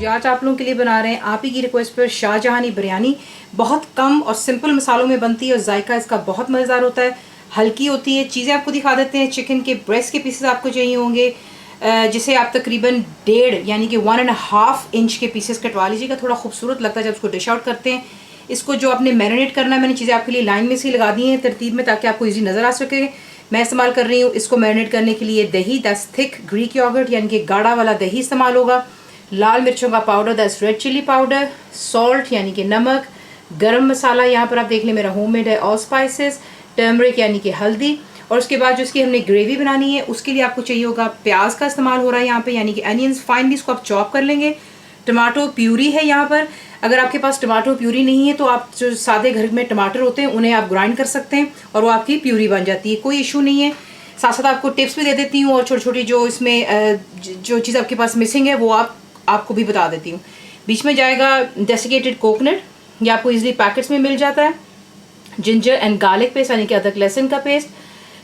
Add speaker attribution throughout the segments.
Speaker 1: जी आज आप लोगों के लिए बना रहे हैं आप ही की रिक्वेस्ट पर शाहजहानी बिरयानी। बहुत कम और सिंपल मसालों में बनती है और जायका इसका बहुत मज़ेदार होता है, हल्की होती है। चीज़ें आपको दिखा देते हैं। चिकन के ब्रेस्ट के पीसेस आपको चाहिए होंगे, जिसे आप तकरीबन 1.5 यानी कि 1.5 इंच के पीसेस कटवा लीजिएगा। थोड़ा खूबसूरत लगता है जब उसको डिश आउट करते हैं। इसको जो आपने मैरिनेट करना है, मैंने चीज़ें आपके लिए लाइन में से लगा दी हैं तरतीब में ताकि आपको ईजी नज़र आ सके। मैं इस्तेमाल कर रही हूँ इसको मैरिनेट करने के लिए दही, दैट्स थिक ग्रीक योगर्ट यानी कि गाढ़ा वाला दही इस्तेमाल होगा। लाल मिर्चों का powder, that's red chilli powder. Salt यानी कि नमक। गरम मसाला यहाँ पर आप देख लें मेरा होममेड है, ऑल स्पाइसेस। टर्मरिक यानी कि हल्दी। और उसके बाद जो इसकी हमने ग्रेवी बनानी है उसके लिए आपको चाहिए होगा प्याज का इस्तेमाल हो रहा है यहाँ पे, यानी कि अनियंस फाइनली इसको आप चॉप कर लेंगे। टमाटो प्यूरी है यहाँ पर। अगर आपके पास टमाटो प्यूरी नहीं है तो आप जो सादे घर में टमाटर होते हैं उन्हें आप ग्राइंड कर सकते हैं और वो आपकी प्यूरी बन जाती है, कोई इशू नहीं है। साथ साथ आपको टिप्स भी दे देती हूँ और छोटी छोटी जो इसमें जो चीज़ आपके पास मिसिंग है वो आपको भी बता देती हूँ। बीच में जाएगा डेसिकेटेड कोकोनट, ये आपको इजीली पैकेट्स में मिल जाता है। जिंजर एंड गार्लिक पेस्ट यानी कि अदरक लहसुन का पेस्ट।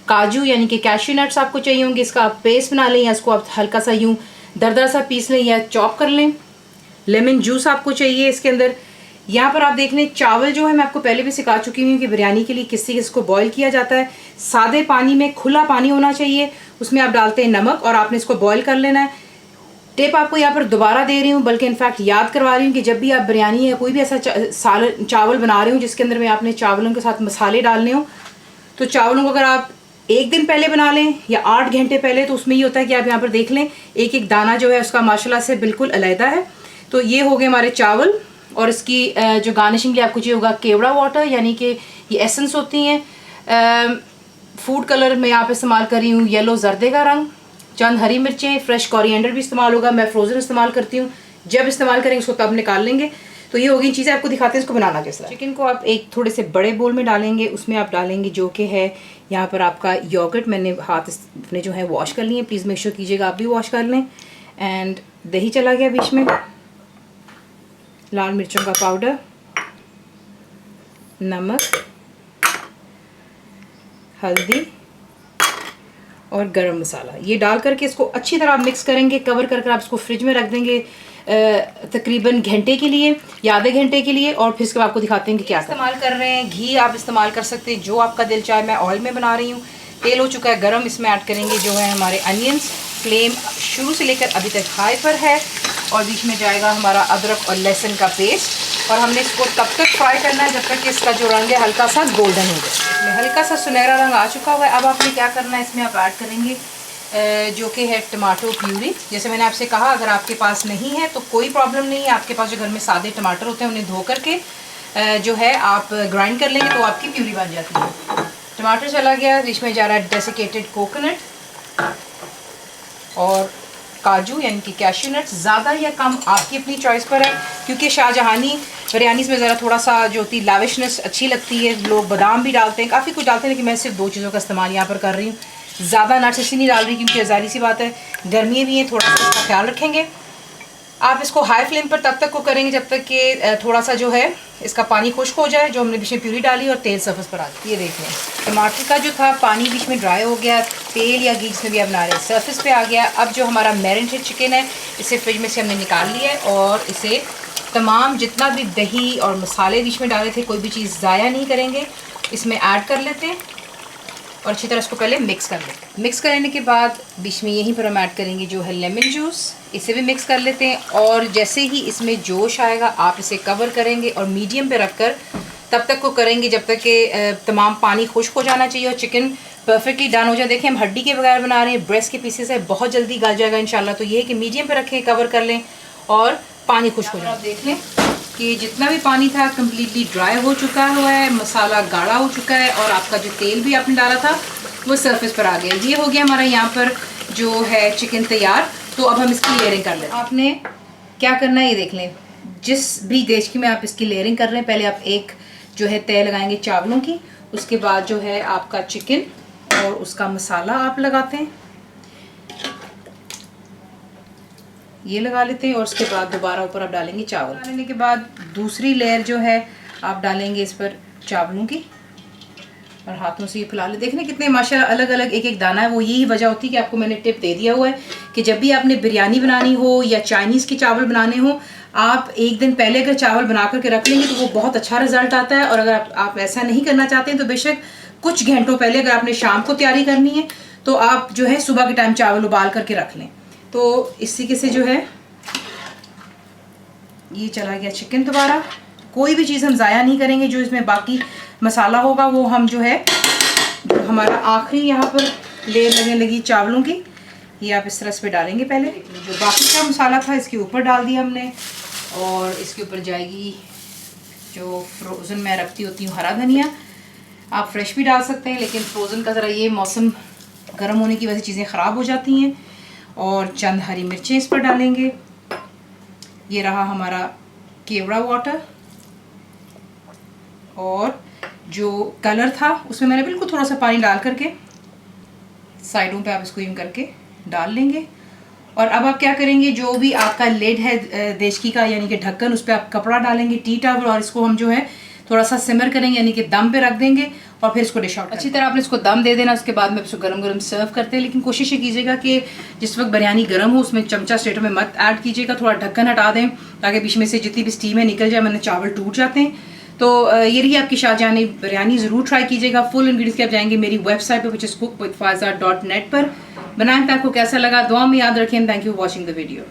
Speaker 1: काजू यानी कि कैश्यू नट्स आपको चाहिए होंगे, इसका आप पेस्ट बना लें या इसको आप हल्का सा यूँ दरदरा सा पीस लें या चॉप कर लें। लेमन जूस आपको चाहिए इसके अंदर। यहाँ पर आप देख लें चावल जो है मैं आपको पहले भी सिखा चुकी हूँ कि बिरयानी के लिए किस तरीके इसको बॉईल किया जाता है। सादे पानी में खुला पानी होना चाहिए, उसमें आप डालते हैं नमक और आपने इसको बॉईल कर लेना है। टिप आपको यहाँ पर दोबारा दे रही हूँ, बल्कि इनफैक्ट याद करवा रही हूँ कि जब भी आप बिरयानी या कोई भी ऐसा चावल बना रहे हो जिसके अंदर में आपने चावलों के साथ मसाले डालने हो, तो चावलों को अगर आप 1 दिन पहले बना लें या 8 घंटे पहले, तो उसमें ये होता है कि आप यहाँ पर देख लें एक एक दाना जो है उसका माशाल्लाह से बिल्कुल अलहदा है। तो ये हो गए हमारे चावल। और इसकी जो गार्निशिंग के लिए आपको चाहिए होगा केवड़ा वाटर, यानी कि ये एसेंस होती हैं। फूड कलर में यहाँ पे इस्तेमाल कर रही हूँ येलो जर्दे का रंग। चंद हरी मिर्चें, फ्रेश कोरिएंडर भी इस्तेमाल होगा, मैं फ्रोज़न इस्तेमाल करती हूँ। जब इस्तेमाल करेंगे उसको तब निकाल लेंगे। तो ये हो गई चीज़ें, आपको दिखाते हैं इसको बनाना कैसा है। चिकन को आप एक थोड़े से बड़े बोल में डालेंगे, उसमें आप डालेंगे जो कि है यहाँ पर आपका योगर्ट। मैंने हाथ अपने जो है वॉश कर लिए, प्लीज़ मेक श्योर कीजिएगा आप भी वॉश कर लें। एंड दही चला गया बीच में, लाल मिर्चों का पाउडर, नमक, हल्दी और गरम मसाला, ये डाल करके इसको अच्छी तरह आप मिक्स करेंगे। कवर करके आप इसको फ्रिज में रख देंगे तकरीबन घंटे के लिए या आधे घंटे के लिए। और फिर इसके बाद आपको दिखाते हैं कि क्या इस्तेमाल कर रहे हैं। घी आप इस्तेमाल कर सकते हैं, जो आपका दिल चाहे। मैं ऑयल में बना रही हूँ। तेल हो चुका है गरम, इसमें ऐड करेंगे जो है हमारे अनियंस। फ्लेम शुरू से लेकर अभी तक हाई पर है। और बीच में जाएगा हमारा अदरक और लहसुन का पेस्ट। और हमने इसको तब तक फ्राई करना है जब तक कि इसका जो रंग है हल्का सा गोल्डन हो जाए। इसमें हल्का सा सुनहरा रंग आ चुका हुआ है। अब आपने क्या करना है, इसमें आप ऐड करेंगे जो कि है टमाटो प्यूरी। जैसे मैंने आपसे कहा अगर आपके पास नहीं है तो कोई प्रॉब्लम नहीं है। आपके पास जो घर में सादे टमाटर होते हैं उन्हें धो करके जो है आप ग्राइंड कर लेंगे तो आपकी प्यूरी बन जाती है। टमाटर चला गया, बीच में जा रहा है डेसिकेटेड कोकोनट और काजू यानी कि कैश्यू नट्स। ज़्यादा या कम आपकी अपनी चॉइस पर है, क्योंकि शाहजहानी बिरयानी में ज़रा थोड़ा सा जो होती लाविशनेस अच्छी लगती है। लोग बादाम भी डालते हैं, काफ़ी कुछ डालते हैं, लेकिन मैं सिर्फ 2 चीज़ों का इस्तेमाल यहाँ पर कर रही हूँ। ज़्यादा नट्स इसलिए नहीं डाल रही क्योंकि ज़ाहिर सी बात है गर्मी भी है, थोड़ा सा इसका ख्याल रखेंगे। आप इसको हाई फ्लेम पर तब तक को करेंगे जब तक कि थोड़ा सा जो है इसका पानी खुश्क हो जाए, जो हमने बीच में प्यूरी डाली और तेल सरफेस पर आ जाए। ये देख लें टमाटर का जो था पानी बीच में ड्राई हो गया, तेल या घी जिसमें भी आप बना रहे हैं सरफेस पे आ गया। अब जो हमारा मैरिनेटेड चिकन है इसे फ्रिज में से हमने निकाल लिया है और इसे तमाम जितना भी दही और मसाले बीच में डाले थे कोई भी चीज़ ज़ाया नहीं करेंगे, इसमें ऐड कर लेते हैं और अच्छी तरह इसको पहले मिक्स कर लेते हैं। मिक्स करने के बाद बीच में यहीं पर हम ऐड करेंगे जो है लेमन जूस, इसे भी मिक्स कर लेते हैं। और जैसे ही इसमें जोश आएगा आप इसे कवर करेंगे और मीडियम पे रखकर तब तक को करेंगे जब तक कि तमाम पानी खुश्क हो जाना चाहिए और चिकन परफेक्टली डन हो जाए। देखिए हम हड्डी के बगैर बना रहे हैं, ब्रेस्ट के पीसेस है, बहुत जल्दी गल जाएगा इंशाल्लाह। तो ये है कि मीडियम पे रखें, कवर कर लें और पानी खुश्क हो जाए। आप देख लें कि जितना भी पानी था कम्प्लीटली ड्राई हो चुका हुआ है, मसाला गाढ़ा हो चुका है और आपका जो तेल भी आपने डाला था वो सरफेस पर आ गया। ये हो गया हमारा यहाँ पर जो है चिकन तैयार। तो अब हम इसकी लेयरिंग कर लें। आपने क्या करना है ये देख लें, जिस भी देचकी में आप इसकी लेयरिंग कर रहे हैं पहले आप एक जो है तय लगाएंगे चावलों की, उसके बाद जो है आपका चिकन और उसका मसाला आप लगाते हैं, ये लगा लेते हैं। और उसके बाद दोबारा ऊपर आप डालेंगे चावल। डालने के बाद दूसरी लेयर जो है आप डालेंगे इस पर चावलों की और हाथों से ये फैला ले। देखने कितने माशाल्लाह अलग अलग एक एक दाना है। वो यही वजह होती है कि आपको मैंने टिप दे दिया हुआ है कि जब भी आपने बिरयानी बनानी हो या चाइनीज़ के चावल बनाने हो, आप एक दिन पहले अगर चावल बना करके रख लेंगे तो वो बहुत अच्छा रिजल्ट आता है। और अगर आप ऐसा नहीं करना चाहते हैं तो बेशक कुछ घंटों पहले, अगर आपने शाम को तैयारी करनी है तो आप जो है सुबह के टाइम चावल उबाल करके रख लें। तो इसी के से जो है ये चला गया चिकन। दोबारा कोई भी चीज़ हम ज़ाया नहीं करेंगे। जो इसमें बाकी मसाला होगा वो हम जो है, जो हमारा आखिरी यहाँ पर लेयर लगने लगी चावलों की, ये आप इस तरह से डालेंगे। पहले जो बाकी का मसाला था इसके ऊपर डाल दिया हमने, और इसके ऊपर जाएगी जो फ्रोज़न मैं रखती होती हूँ हरा धनिया। आप फ्रेश भी डाल सकते हैं, लेकिन फ्रोज़न का ज़रा ये मौसम गर्म होने की वजह से चीज़ें ख़राब हो जाती हैं। और चंद हरी मिर्चें इस पर डालेंगे। ये रहा हमारा केवड़ा वाटर, और जो कलर था उसमें मैंने बिल्कुल थोड़ा सा पानी डाल करके साइडों पे आप इसको यूं करके डाल लेंगे। और अब आप क्या करेंगे, जो भी आपका लेड है देचकी का यानी कि ढक्कन, उस पर आप कपड़ा डालेंगे, टी टॉवल, और इसको हम जो है थोड़ा सा सिमर करेंगे यानी कि दम पे रख देंगे, और फिर इसको डिश आउट अच्छी तरह आपने इसको दम दे देना। उसके बाद में इसको गरम गरम सर्व करते हैं। लेकिन कोशिश ये कीजिएगा कि जिस वक्त बिरयानी गर्म हो उसमें चमचा स्टेटो में मत ऐड कीजिएगा, थोड़ा ढक्कन हटा दें ताकि बीच में से जितनी भी स्टीम है निकल जाए, वरना चावल टूट जाते हैं। तो ये रही आपकी शाहजहानी बिरयानी, ज़रूर ट्राई कीजिएगा। फुल इंग्रीडियंट्स के आप जाएंगे मेरी वेबसाइट पर, which is cooked with faiza.net पर। बनाएं। आपको कैसा लगा दुआ में याद रखें। Thank you for watching the video.